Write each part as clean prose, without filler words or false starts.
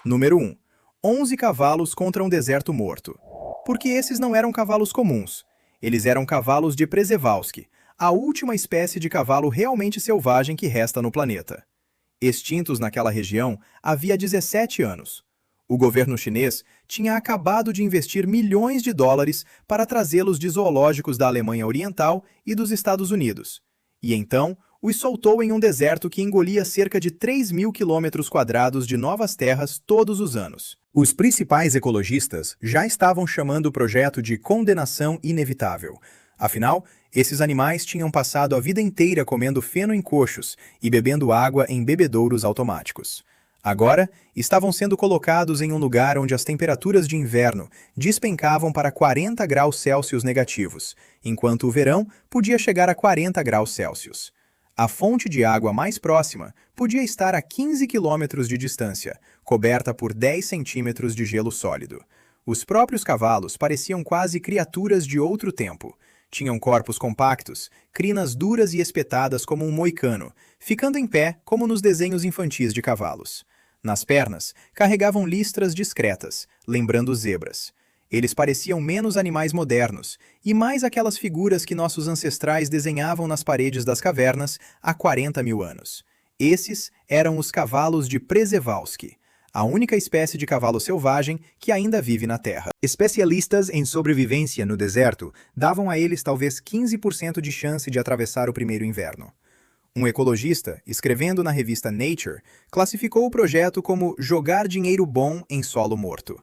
Número 1. 11 cavalos contra um deserto morto. Porque esses não eram cavalos comuns. Eles eram cavalos de Przewalski, a última espécie de cavalo realmente selvagem que resta no planeta. Extintos naquela região havia 17 anos. O governo chinês tinha acabado de investir milhões de dólares para trazê-los de zoológicos da Alemanha Oriental e dos Estados Unidos. E então, os soltou em um deserto que engolia cerca de 3.000 quilômetros quadrados de novas terras todos os anos. Os principais ecologistas já estavam chamando o projeto de condenação inevitável. Afinal, esses animais tinham passado a vida inteira comendo feno em coxos e bebendo água em bebedouros automáticos. Agora, estavam sendo colocados em um lugar onde as temperaturas de inverno despencavam para 40 graus Celsius negativos, enquanto o verão podia chegar a 40 graus Celsius. A fonte de água mais próxima podia estar a 15 quilômetros de distância, coberta por 10 centímetros de gelo sólido. Os próprios cavalos pareciam quase criaturas de outro tempo. Tinham corpos compactos, crinas duras e espetadas como um moicano, ficando em pé como nos desenhos infantis de cavalos. Nas pernas, carregavam listras discretas, lembrando zebras. Eles pareciam menos animais modernos, e mais aquelas figuras que nossos ancestrais desenhavam nas paredes das cavernas há 40 mil anos. Esses eram os cavalos de Przewalski, a única espécie de cavalo selvagem que ainda vive na Terra. Especialistas em sobrevivência no deserto davam a eles talvez 15% de chance de atravessar o primeiro inverno. Um ecologista, escrevendo na revista Nature, classificou o projeto como jogar dinheiro bom em solo morto.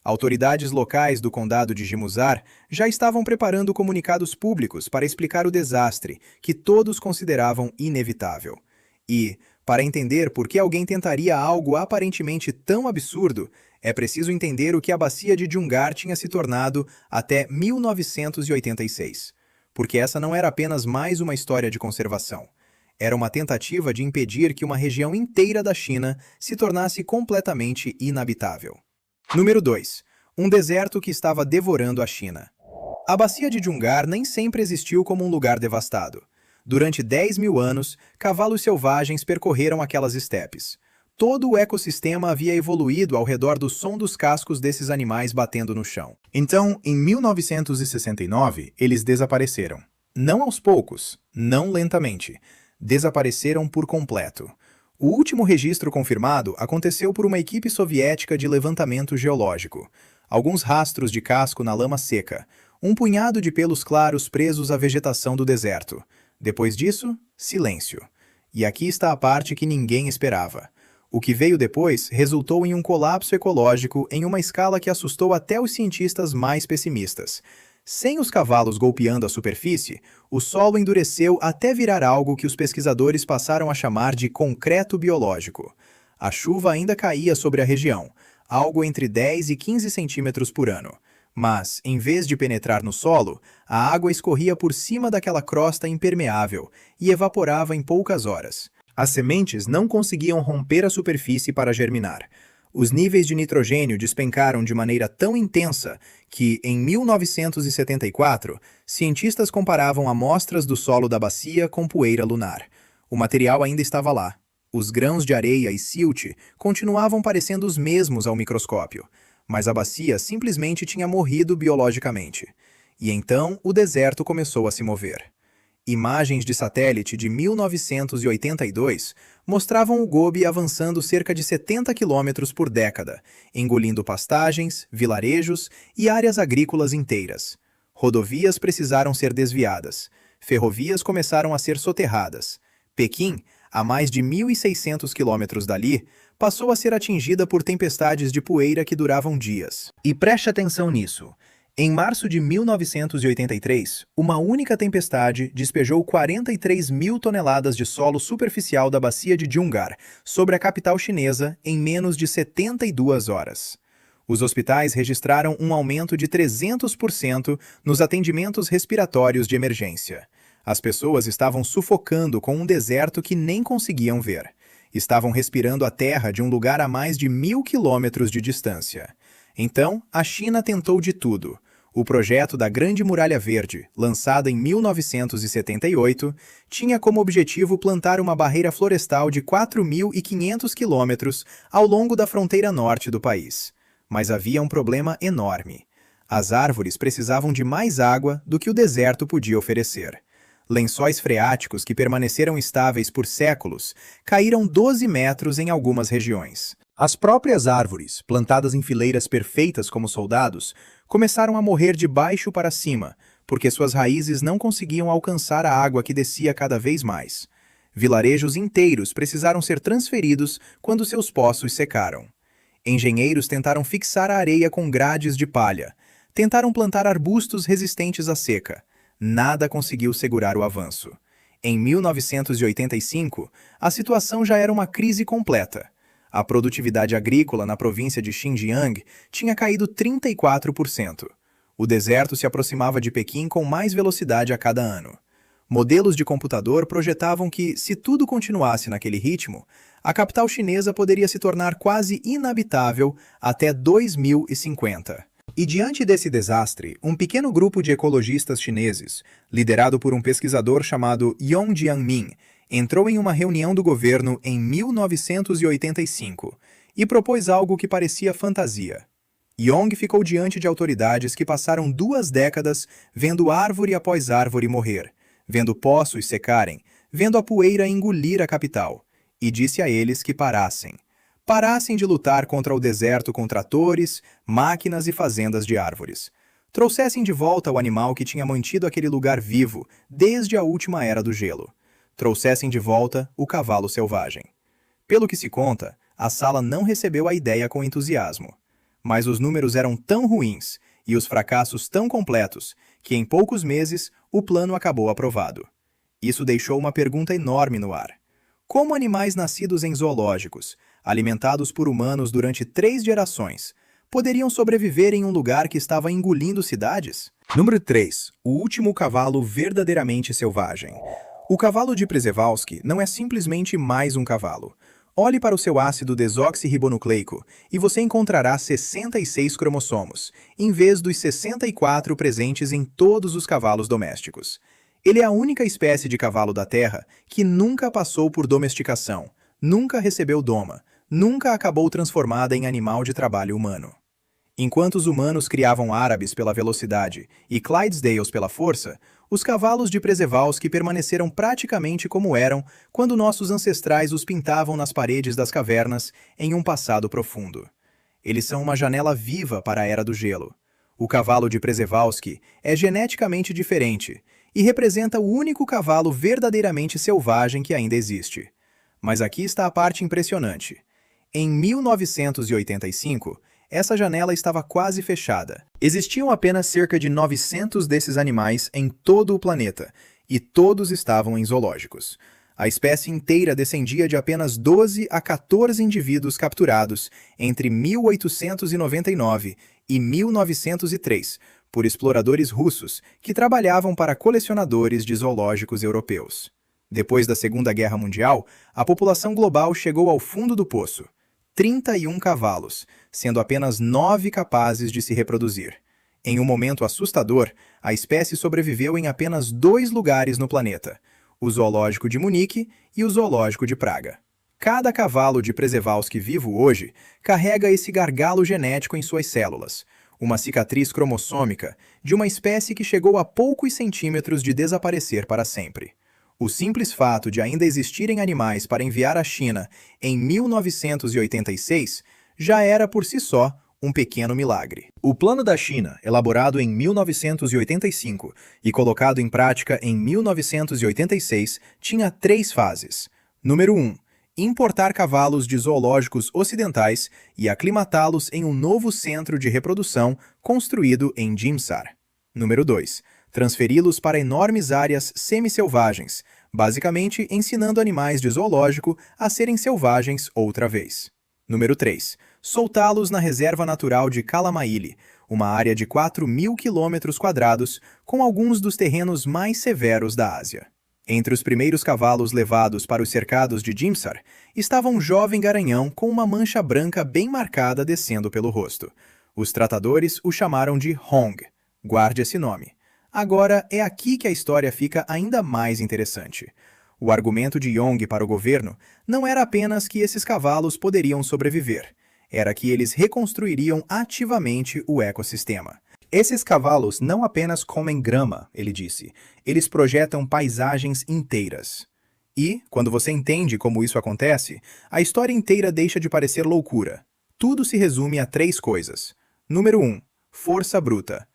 Autoridades locais do condado de Jimuzar já estavam preparando comunicados públicos para explicar o desastre, que todos consideravam inevitável. E, para entender por que alguém tentaria algo aparentemente tão absurdo, é preciso entender o que a bacia de Djungar tinha se tornado até 1986. Porque essa não era apenas mais uma história de conservação. Era uma tentativa de impedir que uma região inteira da China se tornasse completamente inabitável. Número 2. Um deserto que estava devorando a China. A bacia de Djungar nem sempre existiu como um lugar devastado. Durante 10 mil anos, cavalos selvagens percorreram aquelas estepes. Todo o ecossistema havia evoluído ao redor do som dos cascos desses animais batendo no chão. Então, em 1969, eles desapareceram. Não aos poucos, não lentamente. Desapareceram por completo. O último registro confirmado aconteceu por uma equipe soviética de levantamento geológico. Alguns rastros de casco na lama seca, um punhado de pelos claros presos à vegetação do deserto. Depois disso, silêncio. E aqui está a parte que ninguém esperava. O que veio depois resultou em um colapso ecológico em uma escala que assustou até os cientistas mais pessimistas. Sem os cavalos golpeando a superfície, o solo endureceu até virar algo que os pesquisadores passaram a chamar de concreto biológico. A chuva ainda caía sobre a região, algo entre 10 e 15 centímetros por ano. Mas, em vez de penetrar no solo, a água escorria por cima daquela crosta impermeável e evaporava em poucas horas. As sementes não conseguiam romper a superfície para germinar. Os níveis de nitrogênio despencaram de maneira tão intensa que, em 1974, cientistas comparavam amostras do solo da bacia com poeira lunar. O material ainda estava lá. Os grãos de areia e silt continuavam parecendo os mesmos ao microscópio, mas a bacia simplesmente tinha morrido biologicamente. E então o deserto começou a se mover. Imagens de satélite de 1982 mostravam o Gobi avançando cerca de 70 quilômetros por década, engolindo pastagens, vilarejos e áreas agrícolas inteiras. Rodovias precisaram ser desviadas. Ferrovias começaram a ser soterradas. Pequim, a mais de 1.600 quilômetros dali, passou a ser atingida por tempestades de poeira que duravam dias. E preste atenção nisso. Em março de 1983, uma única tempestade despejou 43 mil toneladas de solo superficial da bacia de Djungar sobre a capital chinesa em menos de 72 horas. Os hospitais registraram um aumento de 300% nos atendimentos respiratórios de emergência. As pessoas estavam sufocando com um deserto que nem conseguiam ver. Estavam respirando a terra de um lugar a mais de 1.000 quilômetros de distância. Então, a China tentou de tudo. O projeto da Grande Muralha Verde, lançado em 1978, tinha como objetivo plantar uma barreira florestal de 4.500 quilômetros ao longo da fronteira norte do país. Mas havia um problema enorme. As árvores precisavam de mais água do que o deserto podia oferecer. Lençóis freáticos que permaneceram estáveis por séculos caíram 12 metros em algumas regiões. As próprias árvores, plantadas em fileiras perfeitas como soldados, começaram a morrer de baixo para cima, porque suas raízes não conseguiam alcançar a água que descia cada vez mais. Vilarejos inteiros precisaram ser transferidos quando seus poços secaram. Engenheiros tentaram fixar a areia com grades de palha. Tentaram plantar arbustos resistentes à seca. Nada conseguiu segurar o avanço. Em 1985, a situação já era uma crise completa. A produtividade agrícola na província de Xinjiang tinha caído 34%. O deserto se aproximava de Pequim com mais velocidade a cada ano. Modelos de computador projetavam que, se tudo continuasse naquele ritmo, a capital chinesa poderia se tornar quase inabitável até 2050. E diante desse desastre, um pequeno grupo de ecologistas chineses, liderado por um pesquisador chamado Yong Jiangmin, entrou em uma reunião do governo em 1985 e propôs algo que parecia fantasia. Yong ficou diante de autoridades que passaram 2 décadas vendo árvore após árvore morrer, vendo poços secarem, vendo a poeira engolir a capital, e disse a eles que parassem. Parassem de lutar contra o deserto com tratores, máquinas e fazendas de árvores. Trouxessem de volta o animal que tinha mantido aquele lugar vivo desde a última era do gelo. Trouxessem de volta o cavalo selvagem. Pelo que se conta, a sala não recebeu a ideia com entusiasmo. Mas os números eram tão ruins e os fracassos tão completos que em poucos meses o plano acabou aprovado. Isso deixou uma pergunta enorme no ar. Como animais nascidos em zoológicos, alimentados por humanos durante 3 gerações, poderiam sobreviver em um lugar que estava engolindo cidades? Número 3. O último cavalo verdadeiramente selvagem. O cavalo de Przewalski não é simplesmente mais um cavalo. Olhe para o seu ácido desoxirribonucleico e você encontrará 66 cromossomos, em vez dos 64 presentes em todos os cavalos domésticos. Ele é a única espécie de cavalo da Terra que nunca passou por domesticação, nunca recebeu doma, nunca acabou transformada em animal de trabalho humano. Enquanto os humanos criavam árabes pela velocidade e Clydesdales pela força, os cavalos de Przewalski permaneceram praticamente como eram quando nossos ancestrais os pintavam nas paredes das cavernas em um passado profundo. Eles são uma janela viva para a Era do Gelo. O cavalo de Przewalski é geneticamente diferente e representa o único cavalo verdadeiramente selvagem que ainda existe. Mas aqui está a parte impressionante. Em 1985, essa janela estava quase fechada. Existiam apenas cerca de 900 desses animais em todo o planeta, e todos estavam em zoológicos. A espécie inteira descendia de apenas 12 a 14 indivíduos capturados entre 1899 e 1903 por exploradores russos que trabalhavam para colecionadores de zoológicos europeus. Depois da Segunda Guerra Mundial, a população global chegou ao fundo do poço. 31 cavalos, sendo apenas 9 capazes de se reproduzir. Em um momento assustador, a espécie sobreviveu em apenas 2 lugares no planeta, o Zoológico de Munique e o Zoológico de Praga. Cada cavalo de Przewalski vivo hoje carrega esse gargalo genético em suas células, uma cicatriz cromossômica de uma espécie que chegou a poucos centímetros de desaparecer para sempre. O simples fato de ainda existirem animais para enviar à China em 1986 já era por si só um pequeno milagre. O Plano da China, elaborado em 1985 e colocado em prática em 1986, tinha 3 fases. Número 1. Importar cavalos de zoológicos ocidentais e aclimatá-los em um novo centro de reprodução construído em Jimsar. Número 2. Transferi-los para enormes áreas semi-selvagens, basicamente ensinando animais de zoológico a serem selvagens outra vez. Número 3. Soltá-los na Reserva Natural de Kalamaili, uma área de 4.000 km², com alguns dos terrenos mais severos da Ásia. Entre os primeiros cavalos levados para os cercados de Jimsar, estava um jovem garanhão com uma mancha branca bem marcada descendo pelo rosto. Os tratadores o chamaram de Hong, Guarde esse nome. Agora, é aqui que a história fica ainda mais interessante. O argumento de Young para o governo não era apenas que esses cavalos poderiam sobreviver, era que eles reconstruiriam ativamente o ecossistema. Esses cavalos não apenas comem grama, ele disse, eles projetam paisagens inteiras. E, quando você entende como isso acontece, a história inteira deixa de parecer loucura. Tudo se resume a 3 coisas. Número 1. Força bruta.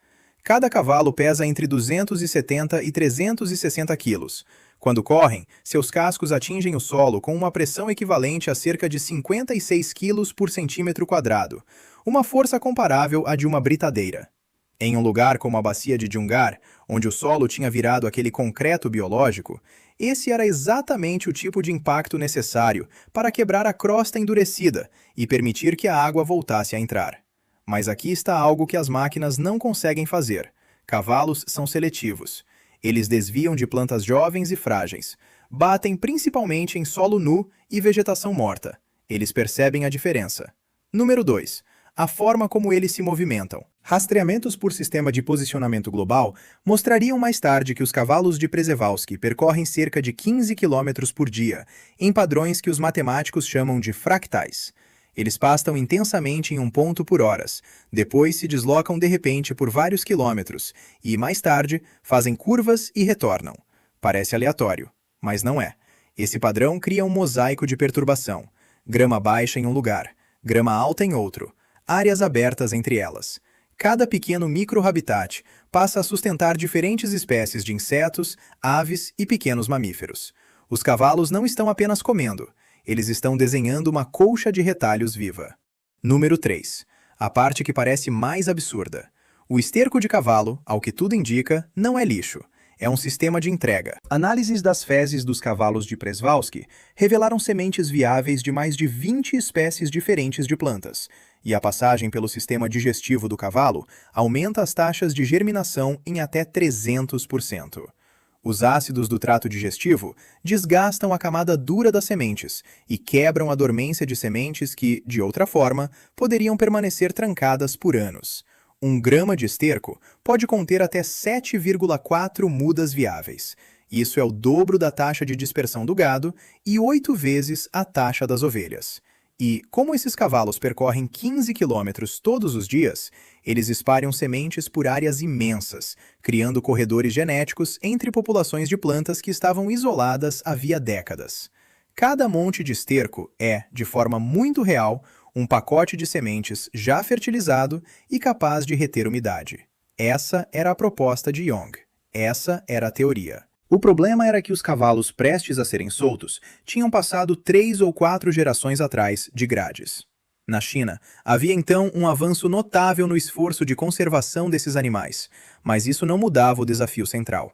Cada cavalo pesa entre 270 e 360 quilos. Quando correm, seus cascos atingem o solo com uma pressão equivalente a cerca de 56 quilos por centímetro quadrado, uma força comparável à de uma britadeira. Em um lugar como a bacia de Djungar, onde o solo tinha virado aquele concreto biológico, esse era exatamente o tipo de impacto necessário para quebrar a crosta endurecida e permitir que a água voltasse a entrar. Mas aqui está algo que as máquinas não conseguem fazer. Cavalos são seletivos. Eles desviam de plantas jovens e frágeis. Batem principalmente em solo nu e vegetação morta. Eles percebem a diferença. Número 2. A forma como eles se movimentam. Rastreamentos por sistema de posicionamento global mostrariam mais tarde que os cavalos de Przewalski percorrem cerca de 15 km por dia, em padrões que os matemáticos chamam de fractais. Eles pastam intensamente em um ponto por horas, depois se deslocam de repente por vários quilômetros e, mais tarde, fazem curvas e retornam. Parece aleatório, mas não é. Esse padrão cria um mosaico de perturbação. Grama baixa em um lugar, grama alta em outro, áreas abertas entre elas. Cada pequeno micro-habitat passa a sustentar diferentes espécies de insetos, aves e pequenos mamíferos. Os cavalos não estão apenas comendo, eles estão desenhando uma colcha de retalhos viva. Número 3. A parte que parece mais absurda. O esterco de cavalo, ao que tudo indica, não é lixo. É um sistema de entrega. Análises das fezes dos cavalos de Przewalski revelaram sementes viáveis de mais de 20 espécies diferentes de plantas, e a passagem pelo sistema digestivo do cavalo aumenta as taxas de germinação em até 300%. Os ácidos do trato digestivo desgastam a camada dura das sementes e quebram a dormência de sementes que, de outra forma, poderiam permanecer trancadas por anos. 1 grama de esterco pode conter até 7,4 mudas viáveis. Isso é o dobro da taxa de dispersão do gado e 8 vezes a taxa das ovelhas. E, como esses cavalos percorrem 15 quilômetros todos os dias, eles espalham sementes por áreas imensas, criando corredores genéticos entre populações de plantas que estavam isoladas havia décadas. Cada monte de esterco é, de forma muito real, um pacote de sementes já fertilizado e capaz de reter umidade. Essa era a proposta de Young. Essa era a teoria. O problema era que os cavalos prestes a serem soltos tinham passado 3 ou 4 gerações atrás de grades. Na China, havia então um avanço notável no esforço de conservação desses animais, mas isso não mudava o desafio central.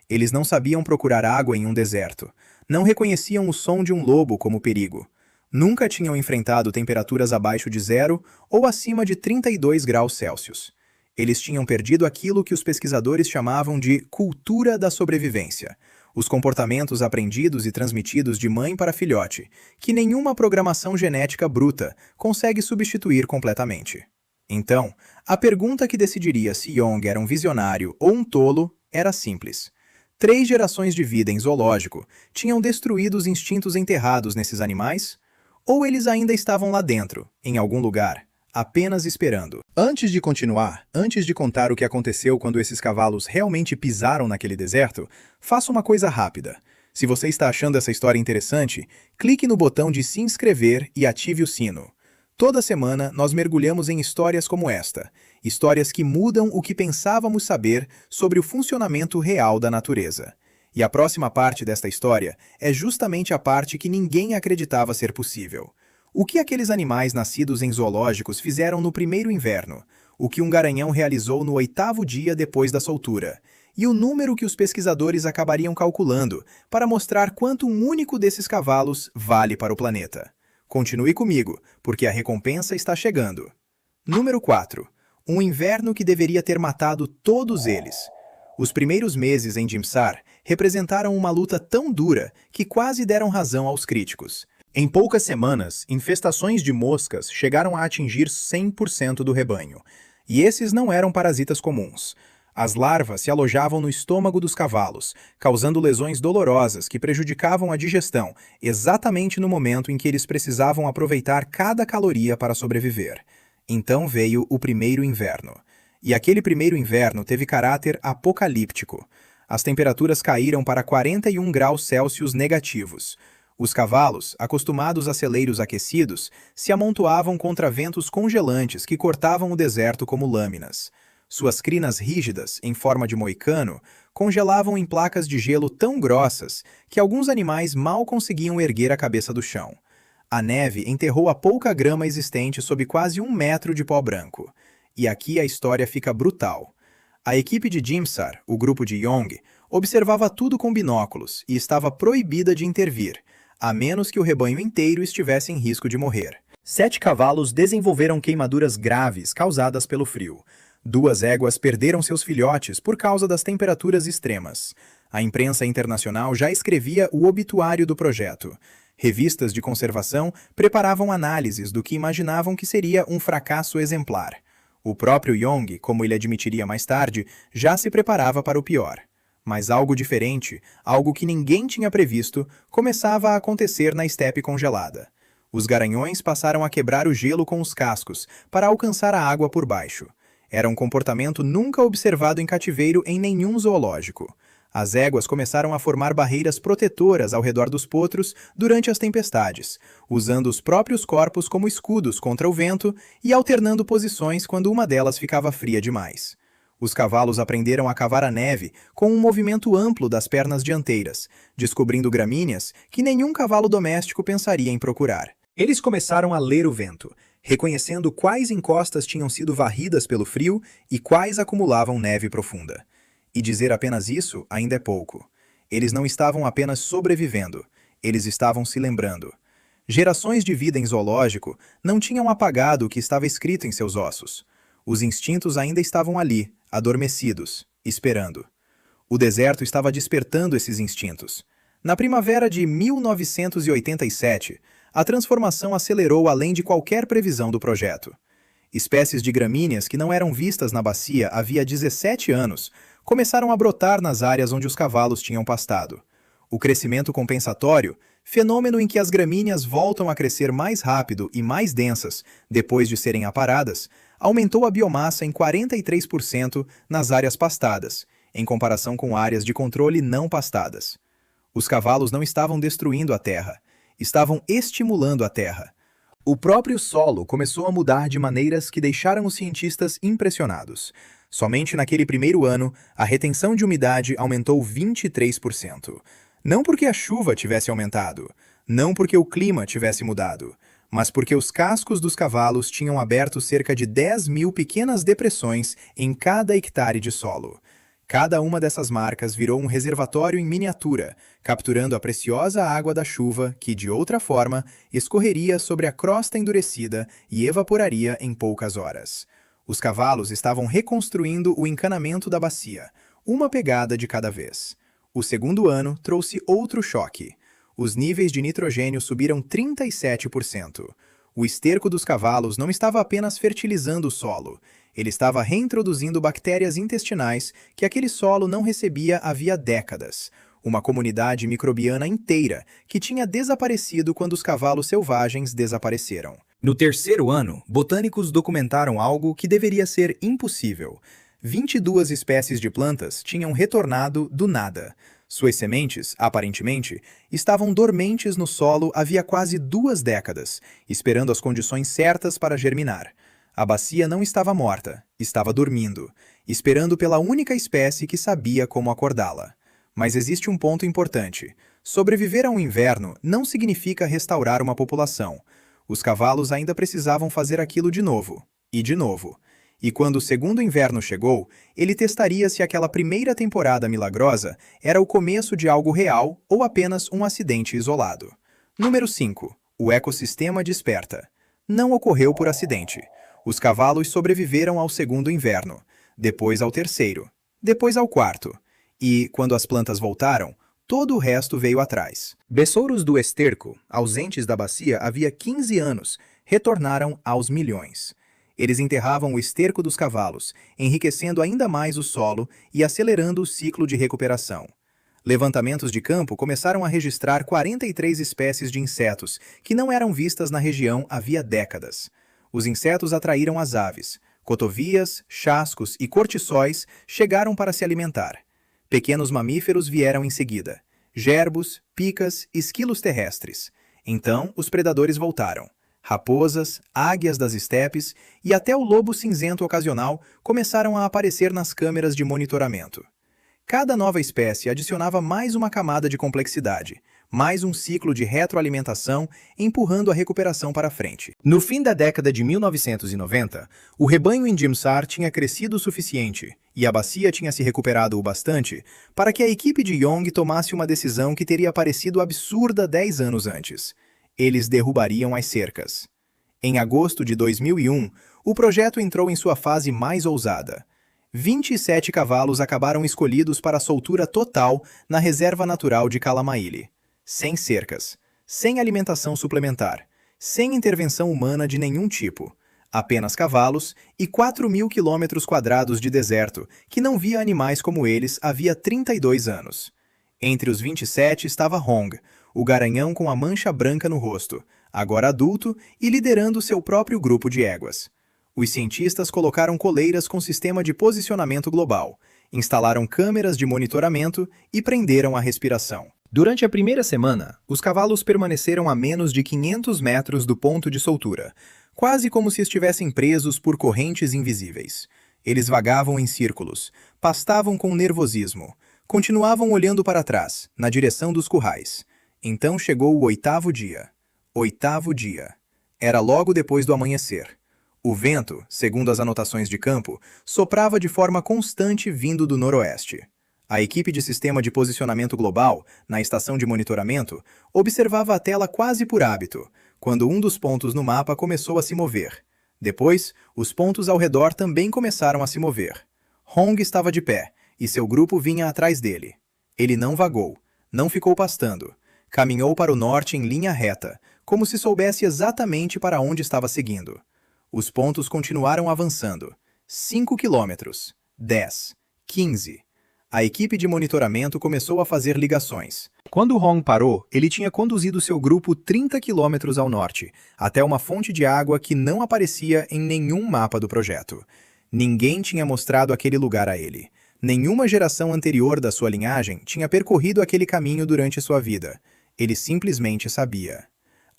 Eles não sabiam procurar água em um deserto, não reconheciam o som de um lobo como perigo, nunca tinham enfrentado temperaturas abaixo de 0 ou acima de 32 graus Celsius. Eles tinham perdido aquilo que os pesquisadores chamavam de cultura da sobrevivência, os comportamentos aprendidos e transmitidos de mãe para filhote, que nenhuma programação genética bruta consegue substituir completamente. Então, a pergunta que decidiria se Young era um visionário ou um tolo era simples. 3 gerações de vida em zoológico tinham destruído os instintos enterrados nesses animais? Ou eles ainda estavam lá dentro, em algum lugar, apenas esperando? Antes de continuar, antes de contar o que aconteceu quando esses cavalos realmente pisaram naquele deserto, faça uma coisa rápida. Se você está achando essa história interessante, clique no botão de se inscrever e ative o sino. Toda semana nós mergulhamos em histórias como esta, histórias que mudam o que pensávamos saber sobre o funcionamento real da natureza. E a próxima parte desta história é justamente a parte que ninguém acreditava ser possível. O que aqueles animais nascidos em zoológicos fizeram no primeiro inverno? O que um garanhão realizou no 8º dia depois da soltura? E o número que os pesquisadores acabariam calculando para mostrar quanto um único desses cavalos vale para o planeta? Continue comigo, porque a recompensa está chegando. Número 4. Um inverno que deveria ter matado todos eles. Os primeiros meses em Dimsar representaram uma luta tão dura que quase deram razão aos críticos. Em poucas semanas, infestações de moscas chegaram a atingir 100% do rebanho. E esses não eram parasitas comuns. As larvas se alojavam no estômago dos cavalos, causando lesões dolorosas que prejudicavam a digestão, exatamente no momento em que eles precisavam aproveitar cada caloria para sobreviver. Então veio o primeiro inverno. E aquele primeiro inverno teve caráter apocalíptico. As temperaturas caíram para 41 graus Celsius negativos. Os cavalos, acostumados a celeiros aquecidos, se amontoavam contra ventos congelantes que cortavam o deserto como lâminas. Suas crinas rígidas, em forma de moicano, congelavam em placas de gelo tão grossas que alguns animais mal conseguiam erguer a cabeça do chão. A neve enterrou a pouca grama existente sob quase 1 metro de pó branco. E aqui a história fica brutal. A equipe de Jimsar, o grupo de Yong, observava tudo com binóculos e estava proibida de intervir, a menos que o rebanho inteiro estivesse em risco de morrer. 7 cavalos desenvolveram queimaduras graves causadas pelo frio. 2 éguas perderam seus filhotes por causa das temperaturas extremas. A imprensa internacional já escrevia o obituário do projeto. Revistas de conservação preparavam análises do que imaginavam que seria um fracasso exemplar. O próprio Yong, como ele admitiria mais tarde, já se preparava para o pior. Mas algo diferente, algo que ninguém tinha previsto, começava a acontecer na estepe congelada. Os garanhões passaram a quebrar o gelo com os cascos para alcançar a água por baixo. Era um comportamento nunca observado em cativeiro em nenhum zoológico. As éguas começaram a formar barreiras protetoras ao redor dos potros durante as tempestades, usando os próprios corpos como escudos contra o vento e alternando posições quando uma delas ficava fria demais. Os cavalos aprenderam a cavar a neve com um movimento amplo das pernas dianteiras, descobrindo gramíneas que nenhum cavalo doméstico pensaria em procurar. Eles começaram a ler o vento, reconhecendo quais encostas tinham sido varridas pelo frio e quais acumulavam neve profunda. E dizer apenas isso ainda é pouco. Eles não estavam apenas sobrevivendo, eles estavam se lembrando. Gerações de vida em zoológico não tinham apagado o que estava escrito em seus ossos. Os instintos ainda estavam ali, adormecidos, esperando. O deserto estava despertando esses instintos. Na primavera de 1987, a transformação acelerou além de qualquer previsão do projeto. Espécies de gramíneas que não eram vistas na bacia havia 17 anos começaram a brotar nas áreas onde os cavalos tinham pastado. O crescimento compensatório, fenômeno em que as gramíneas voltam a crescer mais rápido e mais densas depois de serem aparadas, aumentou a biomassa em 43% nas áreas pastadas, em comparação com áreas de controle não pastadas. Os cavalos não estavam destruindo a terra, estavam estimulando a terra. O próprio solo começou a mudar de maneiras que deixaram os cientistas impressionados. Somente naquele primeiro ano, a retenção de umidade aumentou 23%. Não porque a chuva tivesse aumentado, não porque o clima tivesse mudado, mas porque os cascos dos cavalos tinham aberto cerca de 10.000 pequenas depressões em cada hectare de solo. Cada uma dessas marcas virou um reservatório em miniatura, capturando a preciosa água da chuva que, de outra forma, escorreria sobre a crosta endurecida e evaporaria em poucas horas. Os cavalos estavam reconstruindo o encanamento da bacia, uma pegada de cada vez. O segundo ano trouxe outro choque. Os níveis de nitrogênio subiram 37%. O esterco dos cavalos não estava apenas fertilizando o solo, ele estava reintroduzindo bactérias intestinais que aquele solo não recebia havia décadas. Uma comunidade microbiana inteira que tinha desaparecido quando os cavalos selvagens desapareceram. No terceiro ano, botânicos documentaram algo que deveria ser impossível. 22 espécies de plantas tinham retornado do nada. Suas sementes, aparentemente, estavam dormentes no solo havia quase 2 décadas, esperando as condições certas para germinar. A bacia não estava morta, estava dormindo, esperando pela única espécie que sabia como acordá-la. Mas existe um ponto importante. Sobreviver a um inverno não significa restaurar uma população. Os cavalos ainda precisavam fazer aquilo de novo, e de novo. E quando o segundo inverno chegou, ele testaria se aquela primeira temporada milagrosa era o começo de algo real ou apenas um acidente isolado. Número 5. O ecossistema desperta. Não ocorreu por acidente. Os cavalos sobreviveram ao segundo inverno, depois ao terceiro, depois ao quarto. E, quando as plantas voltaram, todo o resto veio atrás. Besouros do esterco, ausentes da bacia havia 15 anos, retornaram aos milhões. Eles enterravam o esterco dos cavalos, enriquecendo ainda mais o solo e acelerando o ciclo de recuperação. Levantamentos de campo começaram a registrar 43 espécies de insetos que não eram vistas na região havia décadas. Os insetos atraíram as aves. Cotovias, chascos e cortiçóis chegaram para se alimentar. Pequenos mamíferos vieram em seguida. Gerbos, picas, esquilos terrestres. Então, os predadores voltaram. Raposas, águias das estepes e até o lobo cinzento ocasional começaram a aparecer nas câmeras de monitoramento. Cada nova espécie adicionava mais uma camada de complexidade, mais um ciclo de retroalimentação, empurrando a recuperação para frente. No fim da década de 1990, o rebanho em Jimsar tinha crescido o suficiente e a bacia tinha se recuperado o bastante para que a equipe de Young tomasse uma decisão que teria parecido absurda 10 anos antes. Eles derrubariam as cercas. Em agosto de 2001, o projeto entrou em sua fase mais ousada. 27 cavalos acabaram escolhidos para a soltura total na reserva natural de Kalamaile. Sem cercas, sem alimentação suplementar, sem intervenção humana de nenhum tipo. Apenas cavalos e 4.000 quilômetros quadrados de deserto, que não via animais como eles havia 32 anos. Entre os 27 estava Hong, o garanhão com a mancha branca no rosto, agora adulto e liderando seu próprio grupo de éguas. Os cientistas colocaram coleiras com sistema de posicionamento global, instalaram câmeras de monitoramento e prenderam a respiração. Durante a primeira semana, os cavalos permaneceram a menos de 500 metros do ponto de soltura, quase como se estivessem presos por correntes invisíveis. Eles vagavam em círculos, pastavam com nervosismo, continuavam olhando para trás, na direção dos currais. Então chegou o 8º dia. 8º dia. Era logo depois do amanhecer. O vento, segundo as anotações de campo, soprava de forma constante vindo do noroeste. A equipe de sistema de posicionamento global, na estação de monitoramento, observava a tela quase por hábito, quando um dos pontos no mapa começou a se mover. Depois, os pontos ao redor também começaram a se mover. Hong estava de pé, e seu grupo vinha atrás dele. Ele não vagou, não ficou pastando. Caminhou para o norte em linha reta, como se soubesse exatamente para onde estava seguindo. Os pontos continuaram avançando. 5 quilômetros, 10, 15. A equipe de monitoramento começou a fazer ligações. Quando Hong parou, ele tinha conduzido seu grupo 30 quilômetros ao norte, até uma fonte de água que não aparecia em nenhum mapa do projeto. Ninguém tinha mostrado aquele lugar a ele. Nenhuma geração anterior da sua linhagem tinha percorrido aquele caminho durante sua vida. Ele simplesmente sabia.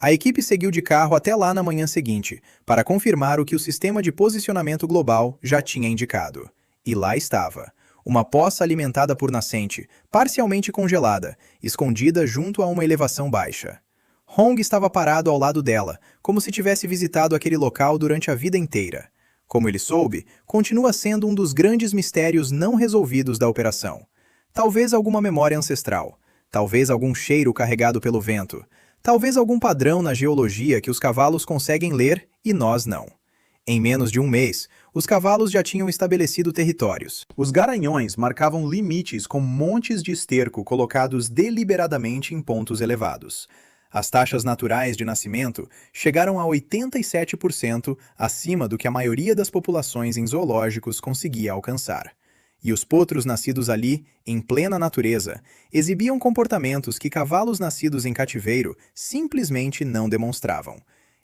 A equipe seguiu de carro até lá na manhã seguinte, para confirmar o que o sistema de posicionamento global já tinha indicado. E lá estava. Uma poça alimentada por nascente, parcialmente congelada, escondida junto a uma elevação baixa. Hong estava parado ao lado dela, como se tivesse visitado aquele local durante a vida inteira. Como ele soube, continua sendo um dos grandes mistérios não resolvidos da operação. Talvez alguma memória ancestral, talvez algum cheiro carregado pelo vento, talvez algum padrão na geologia que os cavalos conseguem ler e nós não. Em menos de um mês, os cavalos já tinham estabelecido territórios. Os garanhões marcavam limites com montes de esterco colocados deliberadamente em pontos elevados. As taxas naturais de nascimento chegaram a 87% acima do que a maioria das populações em zoológicos conseguia alcançar. E os potros nascidos ali, em plena natureza, exibiam comportamentos que cavalos nascidos em cativeiro simplesmente não demonstravam.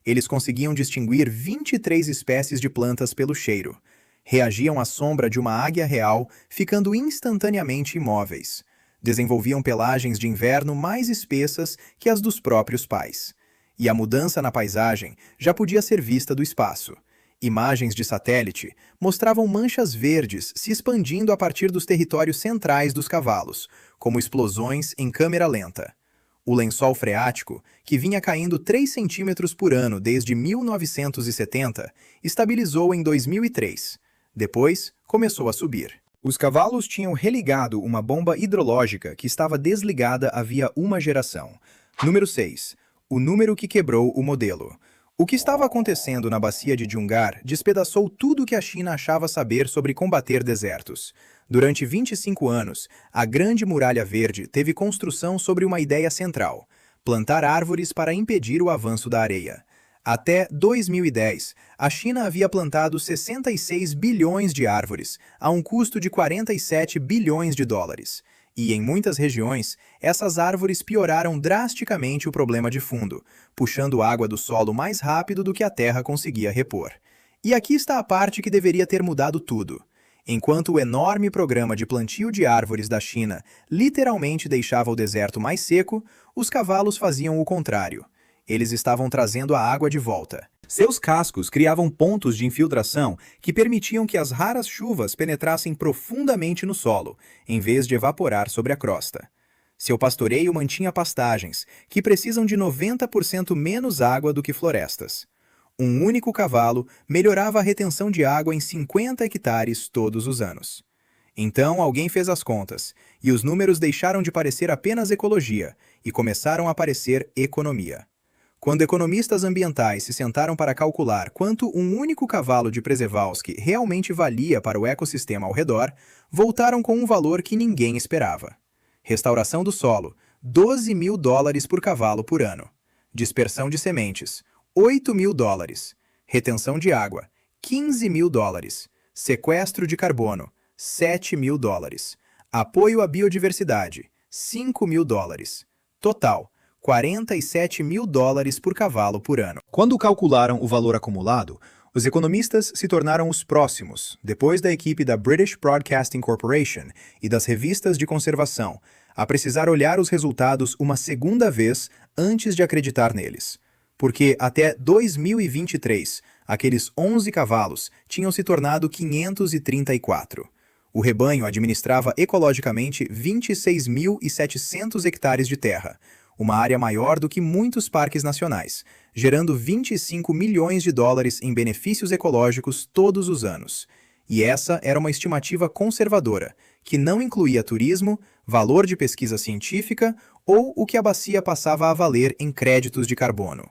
Eles conseguiam distinguir 23 espécies de plantas pelo cheiro. Reagiam à sombra de uma águia real, ficando instantaneamente imóveis. Desenvolviam pelagens de inverno mais espessas que as dos próprios pais. E a mudança na paisagem já podia ser vista do espaço. Imagens de satélite mostravam manchas verdes se expandindo a partir dos territórios centrais dos cavalos, como explosões em câmera lenta. O lençol freático, que vinha caindo 3 centímetros por ano desde 1970, estabilizou em 2003. Depois, começou a subir. Os cavalos tinham religado uma bomba hidrológica que estava desligada havia uma geração. Número 6. O número que quebrou o modelo. O que estava acontecendo na bacia de Jungar despedaçou tudo o que a China achava saber sobre combater desertos. Durante 25 anos, a Grande Muralha Verde teve construção sobre uma ideia central: plantar árvores para impedir o avanço da areia. Até 2010, a China havia plantado 66 bilhões de árvores, a um custo de 47 bilhões de dólares. E em muitas regiões, essas árvores pioraram drasticamente o problema de fundo, puxando água do solo mais rápido do que a terra conseguia repor. E aqui está a parte que deveria ter mudado tudo. Enquanto o enorme programa de plantio de árvores da China literalmente deixava o deserto mais seco, os cavalos faziam o contrário. Eles estavam trazendo a água de volta. Seus cascos criavam pontos de infiltração que permitiam que as raras chuvas penetrassem profundamente no solo, em vez de evaporar sobre a crosta. Seu pastoreio mantinha pastagens, que precisam de 90% menos água do que florestas. Um único cavalo melhorava a retenção de água em 50 hectares todos os anos. Então alguém fez as contas, e os números deixaram de parecer apenas ecologia e começaram a parecer economia. Quando economistas ambientais se sentaram para calcular quanto um único cavalo de Przewalski realmente valia para o ecossistema ao redor, voltaram com um valor que ninguém esperava. Restauração do solo, 12 mil dólares por cavalo por ano. Dispersão de sementes, 8 mil dólares. Retenção de água, 15 mil dólares. Sequestro de carbono, 7 mil dólares. Apoio à biodiversidade, 5 mil dólares. Total, 47 mil dólares por cavalo por ano. Quando calcularam o valor acumulado, os economistas se tornaram os próximos, depois da equipe da British Broadcasting Corporation e das revistas de conservação, a precisar olhar os resultados uma segunda vez antes de acreditar neles. Porque até 2023, aqueles 11 cavalos tinham se tornado 534. O rebanho administrava ecologicamente 26.700 hectares de terra, uma área maior do que muitos parques nacionais, gerando 25 milhões de dólares em benefícios ecológicos todos os anos. E essa era uma estimativa conservadora, que não incluía turismo, valor de pesquisa científica ou o que a bacia passava a valer em créditos de carbono.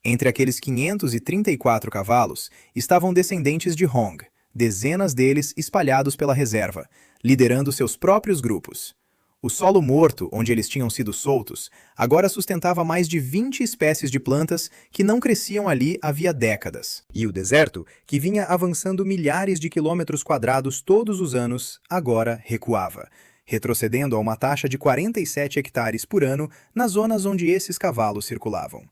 Entre aqueles 534 cavalos estavam descendentes de Hong, dezenas deles espalhados pela reserva, liderando seus próprios grupos. O solo morto, onde eles tinham sido soltos, agora sustentava mais de 20 espécies de plantas que não cresciam ali havia décadas. E o deserto, que vinha avançando milhares de quilômetros quadrados todos os anos, agora recuava, retrocedendo a uma taxa de 47 hectares por ano nas zonas onde esses cavalos circulavam.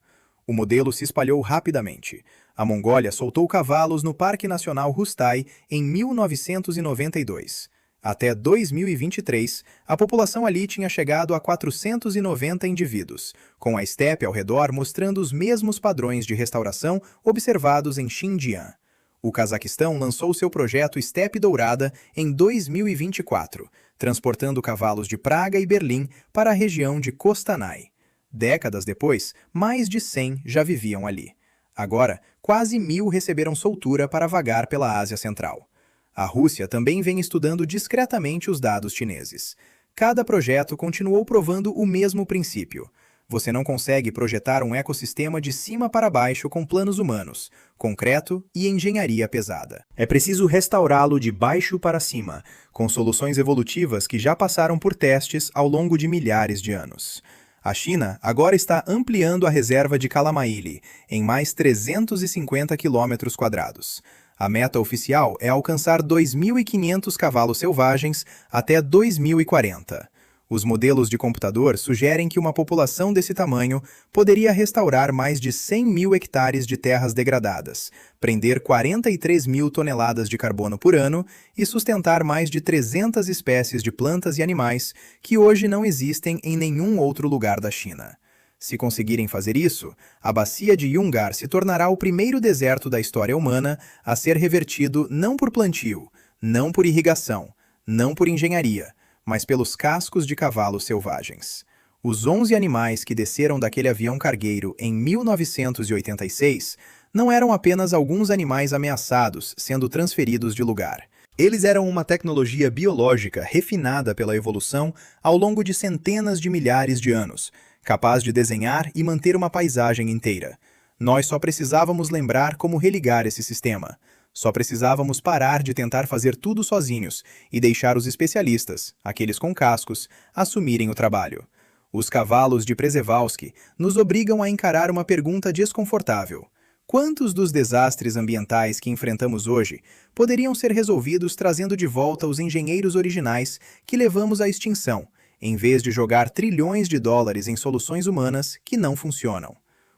O modelo se espalhou rapidamente. A Mongólia soltou cavalos no Parque Nacional Rustai em 1992. Até 2023, a população ali tinha chegado a 490 indivíduos, com a estepe ao redor mostrando os mesmos padrões de restauração observados em Xinjiang. O Cazaquistão lançou seu projeto Estepe Dourada em 2024, transportando cavalos de Praga e Berlim para a região de Kostanay. Décadas depois, mais de 100 já viviam ali. Agora, quase 1.000 receberam soltura para vagar pela Ásia Central. A Rússia também vem estudando discretamente os dados chineses. Cada projeto continuou provando o mesmo princípio. Você não consegue projetar um ecossistema de cima para baixo com planos humanos, concreto e engenharia pesada. É preciso restaurá-lo de baixo para cima, com soluções evolutivas que já passaram por testes ao longo de milhares de anos. A China agora está ampliando a reserva de Kalamaili em mais 350 quilômetros quadrados. A meta oficial é alcançar 2.500 cavalos selvagens até 2040. Os modelos de computador sugerem que uma população desse tamanho poderia restaurar mais de 100 mil hectares de terras degradadas, prender 43 mil toneladas de carbono por ano e sustentar mais de 300 espécies de plantas e animais que hoje não existem em nenhum outro lugar da China. Se conseguirem fazer isso, a bacia de Yungar se tornará o primeiro deserto da história humana a ser revertido não por plantio, não por irrigação, não por engenharia, mas pelos cascos de cavalos selvagens. Os 11 animais que desceram daquele avião cargueiro em 1986 não eram apenas alguns animais ameaçados sendo transferidos de lugar. Eles eram uma tecnologia biológica refinada pela evolução ao longo de centenas de milhares de anos, capaz de desenhar e manter uma paisagem inteira. Nós só precisávamos lembrar como religar esse sistema. Só precisávamos parar de tentar fazer tudo sozinhos e deixar os especialistas, aqueles com cascos, assumirem o trabalho. Os cavalos de Przewalski nos obrigam a encarar uma pergunta desconfortável. Quantos dos desastres ambientais que enfrentamos hoje poderiam ser resolvidos trazendo de volta os engenheiros originais que levamos à extinção, em vez de jogar trilhões de dólares em soluções humanas que não funcionam?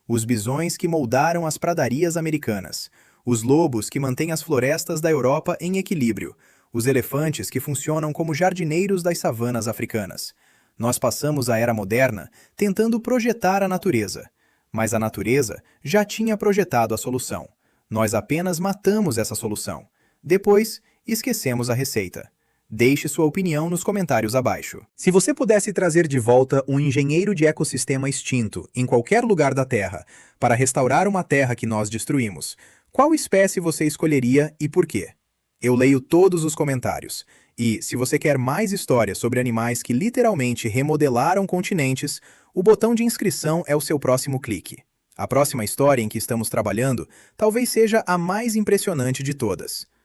Os bisões que moldaram as pradarias americanas, os lobos que mantêm as florestas da Europa em equilíbrio, os elefantes que funcionam como jardineiros das savanas africanas. Nós passamos a era moderna tentando projetar a natureza, mas a natureza já tinha projetado a solução. Nós apenas matamos essa solução. Depois, esquecemos a receita. Deixe sua opinião nos comentários abaixo. Se você pudesse trazer de volta um engenheiro de ecossistema extinto em qualquer lugar da Terra para restaurar uma terra que nós destruímos, qual espécie você escolheria e por quê? Eu leio todos os comentários. E, se você quer mais histórias sobre animais que literalmente remodelaram continentes, o botão de inscrição é o seu próximo clique. A próxima história em que estamos trabalhando talvez seja a mais impressionante de todas.